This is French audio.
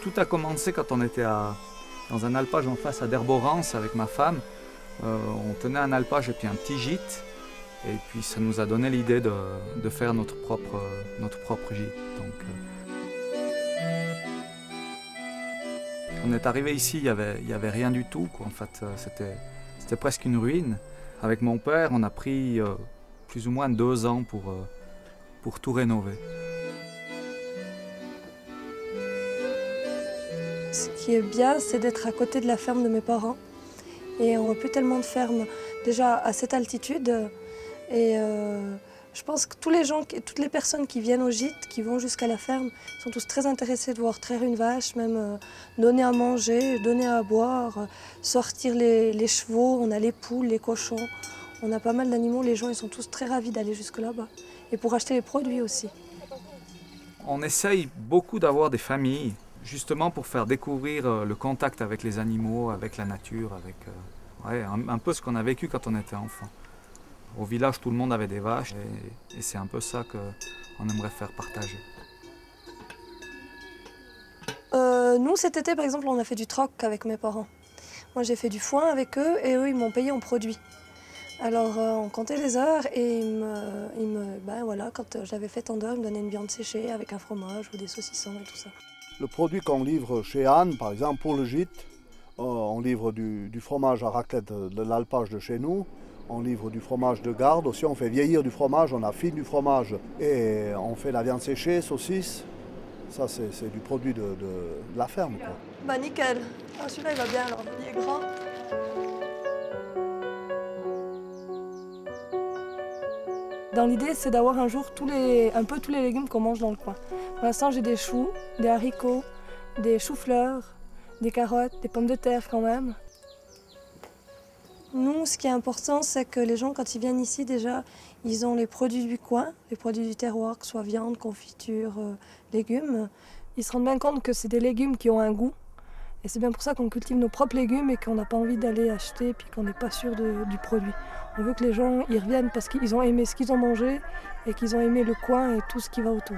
Tout a commencé quand on était dans un alpage en face à Derborance avec ma femme. On tenait un alpage et puis un petit gîte. Et puis ça nous a donné l'idée de faire notre propre gîte. Donc, on est arrivé ici, il y avait rien du tout, quoi. En fait, c'était presque une ruine. Avec mon père, on a pris plus ou moins 2 ans pour tout rénover. Ce qui est bien, c'est d'être à côté de la ferme de mes parents. Et on voit plus tellement de fermes déjà à cette altitude. Et je pense que toutes les personnes qui viennent au gîte, qui vont jusqu'à la ferme, sont tous très intéressés de voir traire une vache, même donner à manger, donner à boire, sortir les chevaux. On a les poules, les cochons. On a pas mal d'animaux. Les gens ils sont tous très ravis d'aller jusque là-bas. Et pour acheter les produits aussi. On essaye beaucoup d'avoir des familles, justement pour faire découvrir le contact avec les animaux, avec la nature, avec un peu ce qu'on a vécu quand on était enfant. Au village, tout le monde avait des vaches et c'est un peu ça qu'on aimerait faire partager. Nous, cet été, par exemple, on a fait du troc avec mes parents. Moi, j'ai fait du foin avec eux et eux, ils m'ont payé en produits. Alors, on comptait les heures et voilà, quand j'avais fait tant d'heures, ils me donnaient une viande séchée avec un fromage ou des saucissons et tout ça. Le produit qu'on livre chez Anne, par exemple, pour le gîte, on livre du fromage à raclette de l'alpage de chez nous. On livre du fromage de garde, aussi on fait vieillir du fromage, on affine du fromage et on fait la viande séchée, saucisse. Ça c'est du produit de la ferme, quoi. Bah nickel, ah, celui-là il va bien alors, il est grand. Dans l'idée c'est d'avoir un jour un peu tous les légumes qu'on mange dans le coin. Pour l'instant j'ai des choux, des haricots, des choux-fleurs, des carottes, des pommes de terre quand même. Nous, ce qui est important, c'est que les gens, quand ils viennent ici, déjà, ils ont les produits du coin, les produits du terroir, que ce soit viande, confiture, légumes. Ils se rendent bien compte que c'est des légumes qui ont un goût. Et c'est bien pour ça qu'on cultive nos propres légumes et qu'on n'a pas envie d'aller acheter puis qu'on n'est pas sûr du produit. On veut que les gens y reviennent parce qu'ils ont aimé ce qu'ils ont mangé et qu'ils ont aimé le coin et tout ce qui va autour.